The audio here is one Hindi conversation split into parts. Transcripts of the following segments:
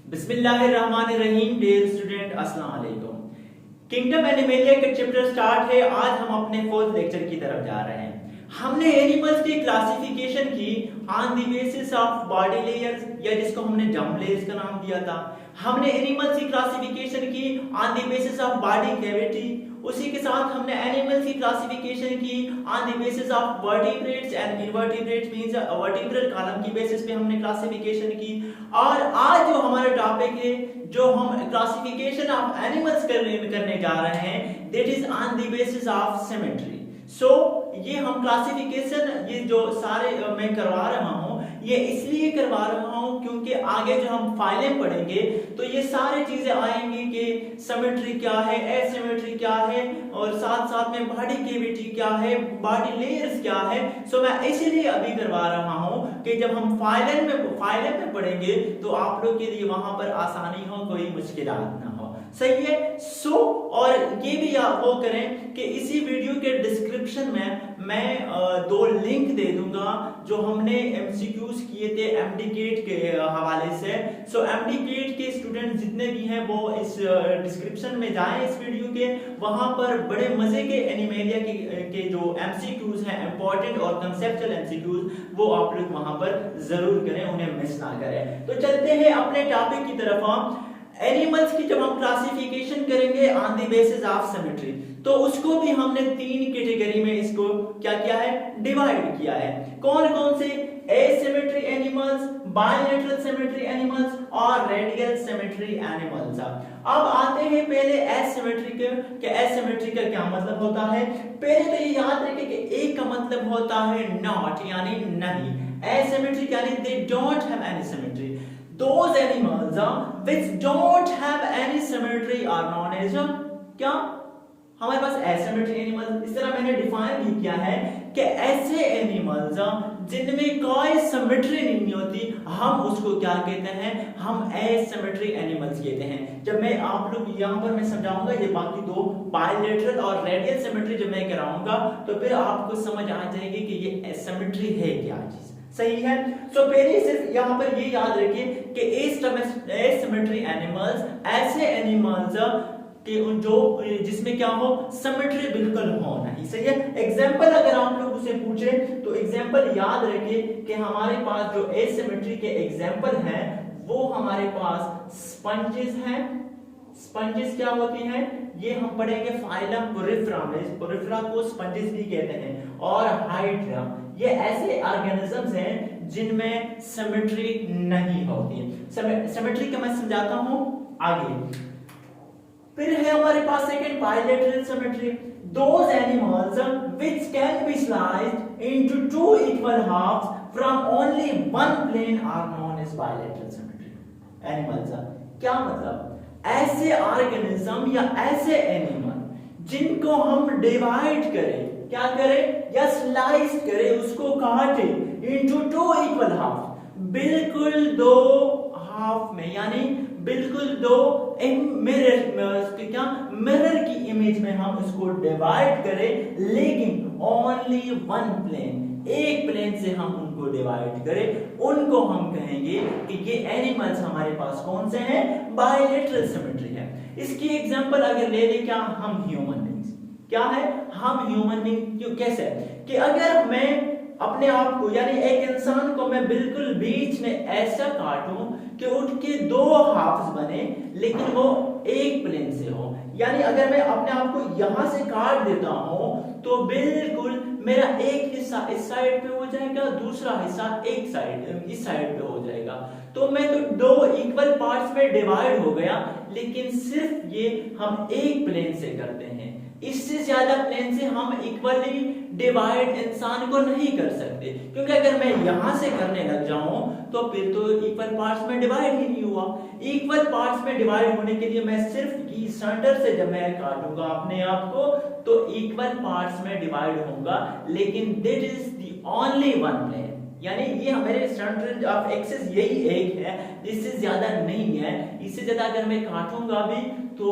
बिस्मिल्लाहिर्रहमानिर्रहीम। डियर स्टूडेंट, अस्सलाम वालेकुम। किंगडम एनिमलिया का चैप्टर स्टार्ट है। आज हम अपने फोर्थ लेक्चर की तरफ जा रहे हैं। हमने एनिमल्स की क्लासिफिकेशन की on the basis of body layers, या जिसको हमने जंप लेयर्स का नाम दिया था। हमने एनिमल्स की क्लासिफिकेशन की on the basis of body cavity. उसी के साथ हमने एनिमल्स की क्लासिफिकेशन की on the basis of vertebrates and invertebrates, means vertebral column की बेसिस पे हमने क्लासिफिकेशन की। और आज जो हमारा टॉपिक है, जो हम क्लासिफिकेशन ऑफ एनिमल्स करने जा रहे हैं, that is on the basis of symmetry. So ये हम क्लासिफिकेशन, ये जो सारे मैं करवा रहा हूँ, ये इसलिए करवा रहा हूँ क्योंकि आगे जो हम फाइलें पढ़ेंगे तो ये सारी चीजें आएंगी कि सिमेट्री क्या है, एसिमेट्री क्या है, और साथ साथ में बॉडी कैविटी क्या है, बॉडी लेयर्स क्या है। सो मैं इसीलिए अभी करवा रहा हूँ कि जब हम फाइलें में पढ़ेंगे तो आप लोग के लिए वहां पर आसानी हो, कोई मुश्किलात ना हो। सही है। सो और ये भी आप वो करें कि इसी वीडियो के डिस्क्रिप्शन में मैं दो लिंक दे दूंगा जो हमने एमसीक्यूज किए थे एमडीकेट के हवाले से। सो एमडीकेट के स्टूडेंट जितने भी हैं वो इस डिस्क्रिप्शन में जाएं इस वीडियो के, वहां पर बड़े मजे के एनिमेलिया के जो एमसीक्यूज हैं, इंपॉर्टेंट और कंसेप्चुअल एमसीक्यूज, वो आप लोग वहां पर जरूर करें, उन्हें मिस ना करें। तो चलते हैं अपने टॉपिक की तरफ। एनिमल्स की जब हम क्लासिफिकेशन करेंगे on the basis of symmetry, तो उसको भी हमने तीन कैटेगरी में इसको क्या किया है, डिवाइड किया है। कौन कौन से? Asymmetry animals, bilateral symmetry animals और रेडियल सिमेट्री एनिमल्स। अब आते हैं पहले एसिमेट्री के, कि एसिमेट्री का क्या मतलब होता है। पहले तो ये याद रखें कि एक का मतलब होता है नॉट, यानी नहीं। एसिमेट्रिक यानी they don't have any symmetry. Those animals which don't have any symmetry are known as क्या? हमारे पास एसिमेट्री एनिमल्स, इस तरह मैंने डिफाइन भी किया है कि ऐसे एनिमल्स जिनमें कोई सिमेट्री नहीं होती, हम उसको क्या कहते हैं, हम एसिमेट्री एनिमल्स कहते हैं। जब मैं आप लोग यहाँ पर मैं समझाऊंगा ये बाकी दो बायलैटरल और रेडियल सिमेट्री जब मैं कराऊंगा तो फिर आपको समझ आ जाएगी कि ये एसिमेट्री है क्या चीज। सही है। सो पहले सिर्फ यहाँ पर ये याद रखिए कि एसिमेट्री एनिमल्स ऐसे एनिमल्स कि जो जिसमें क्या हो, सिमेट्री बिल्कुल हो नहीं। सही है। एग्जांपल अगर आप लोग उसे पूछे तो एग्जांपल याद रखिए कि हमारे पास जो एसिमेट्री के एग्जांपल हैं वो हमारे पास स्पंजेस हैं। स्पंजेस क्या होती हैं, ये हम पढ़ेंगे फाइलम पोरिफेरा में, पोरिफेरा को स्पंजेस भी कहते हैं। और हाइड्रा, ये ऐसे ऑर्गेनिजम्स हैं जिनमें सिमेट्री नहीं होती। सिमेट्री का मैं समझाता हूं आगे। फिर है हमारे पास second bilateral symmetry. Those animals which can be sliced into two equal halves from only one plane are known as bilateral symmetry animals। क्या मतलब? ऐसे ऑर्गेनिज्म या ऐसे एनिमल जिनको हम डिवाइड करें, क्या करें, या स्लाइस करें, उसको काटे इनटू टू इक्वल हाफ, बिल्कुल दो हाफ में, यानी बिल्कुल दो मिरर की इमेज में हम उसको डिवाइड करें, लेकिन ओनली वन प्लेन, एक प्लेन से हम उनको डिवाइड करें, उनको हम कहेंगे कि ये एनिमल्स हमारे पास कौन से हैं, बायलैटरल सिमेट्री है। इसकी एग्जांपल अगर ले लें, क्या, हम ह्यूमन बीइंग्स, क्या है, हम ह्यूमन बीइंग। क्यों, कैसे कि अगर मैं अपने आप को, यानी एक इंसान को मैं बिल्कुल बीच में ऐसा काटूं कि उनके दो हाफ्स बने लेकिन वो एक प्लेन से हो, यानी अगर मैं अपने आप को यहां से काट देता हूं तो बिल्कुल मेरा एक हिस्सा इस साइड पे हो जाएगा, दूसरा हिस्सा एक साइड इस साइड पे हो जाएगा। तो मैं तो दो इक्वल पार्ट्स में डिवाइड हो गया, लेकिन सिर्फ ये हम एक प्लेन से करते हैं। इससे ज्यादा प्लेन से हम इक्वली डिवाइड इंसान को नहीं कर सकते, क्योंकि अगर मैं यहां से करने लग जाऊं तो फिर तो इक्वल पार्ट्स में डिवाइड ही नहीं हुआ। इक्वल पार्ट्स में डिवाइड होने के लिए मैं सिर्फ सेंटर से जब मैं काटूंगा अपने आप को तो इक्वल पार्ट्स में डिवाइड होऊंगा, लेकिन that is the only one plane, यानी ये हमारे सेंटर ऑफ एक्सिस यही एक है, इससे ज्यादा नहीं है। इससे ज्यादा अगर मैं काटूंगा भी तो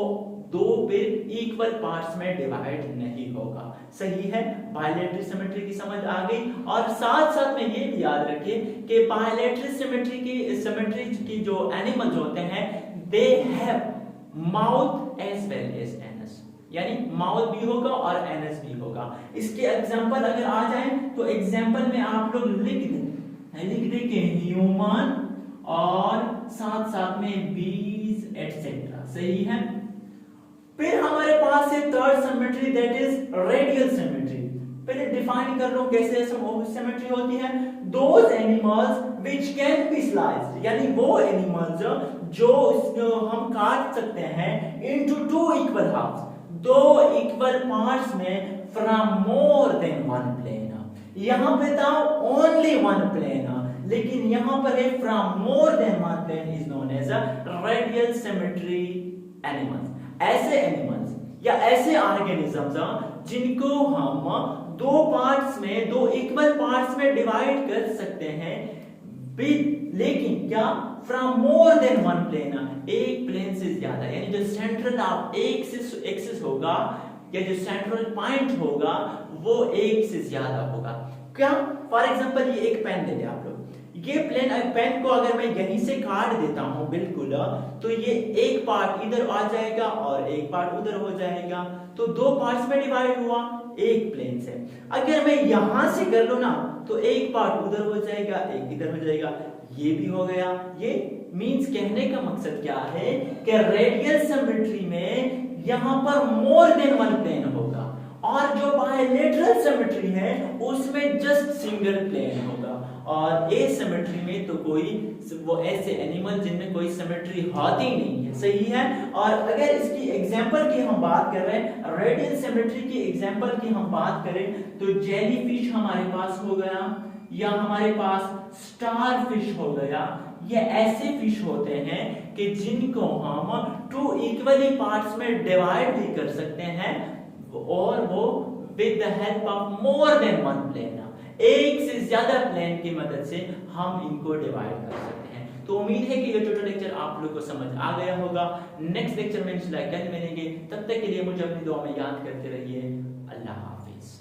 दो फिर इक्वल पार्ट्स में डिवाइड नहीं होगा। सही है, बायलैटरल सिमेट्री की समझ आ गई। और साथ साथ में ये भी याद रखिए कि बायलैटरल सिमेट्री की जो एनिमल्स होते हैं they have mouth as well as anus, यानी माउथ भी होगा और एनस भी होगा। इसके एग्जांपल अगर आ जाए तो एग्जांपल में आप लोग लिख दें कि ह्यूमन और साथ साथ में बीज एटसेट्रा। सही है। फिर हमारे पास है third symmetry that is radial symmetry. पहले डिफाइन कर लो कैसे सिमेट्री होती है। Those animals which can be sliced, यानी वो एनिमल्स जो हम काट सकते हैं इनटू टू इक्वल हाफ्स, दो इक्वल पार्ट्स में from more than one plane. यहां पे था ओनली वन प्लेन, लेकिन यहां पर है from more than one plane is known as a radial symmetry animals. ऐसे एनिमल्स या ऐसे ऑर्गेनिजम्स जिनको हम दो पार्ट्स में, दो इक्वल पार्ट्स में डिवाइड कर सकते हैं लेकिन क्या from more than one plane, एक प्लेन से ज्यादा, यानी जो सेंट्रल ऑफ एक्सिस होगा या जो सेंट्रल पॉइंट होगा वो एक से ज्यादा होगा। क्या फॉर एग्जांपल ये एक पेन ले लें आप लोग, ये पेन को अगर मैं यहीं से काट देता हूं बिल्कुल, तो ये एक पार्ट इधर आ जाएगा और एक पार्ट उधर हो जाएगा, तो दो पार्ट्स में डिवाइड हुआ एक प्लेन से। अगर मैं यहां से कर लूं ना तो एक पार्ट उधर हो जाएगा एक इधर हो जाएगा, ये भी हो गया। ये मींस कहने का मकसद क्या है कि रेडियल सिमेट्री में यहां पर मोर देन वन प्लेन होगा और जो बायलैटरल सिमेट्री है उसमें जस्ट सिंगल प्लेन होगा। और एसिमेट्री में तो कोई वो ऐसे एनिमल जिनमें कोई सिमेट्री होती नहीं है। सही है। और अगर इसकी एग्जांपल की हम बात कर रहे हैं, रेडियल सिमेट्री की एग्जांपल की हम बात करें तो जेलीफिश हमारे पास हो गया या हमारे पास स्टार फिश हो गया। ये ऐसे फिश होते हैं कि जिनको हम टू इक्वली पार्ट्स में डिवाइड भी कर सकते हैं और वो with the help of more than one plane, एक से ज्यादा प्लेन की मदद से हम इनको डिवाइड कर सकते हैं। तो उम्मीद है कि ये टोटल लेक्चर आप लोग को समझ आ गया होगा। नेक्स्ट लेक्चर में इंशाल्लाह कल मिलेंगे, तब तक के लिए मुझे अपनी दुआ में याद करते रहिए। अल्लाह हाफिज।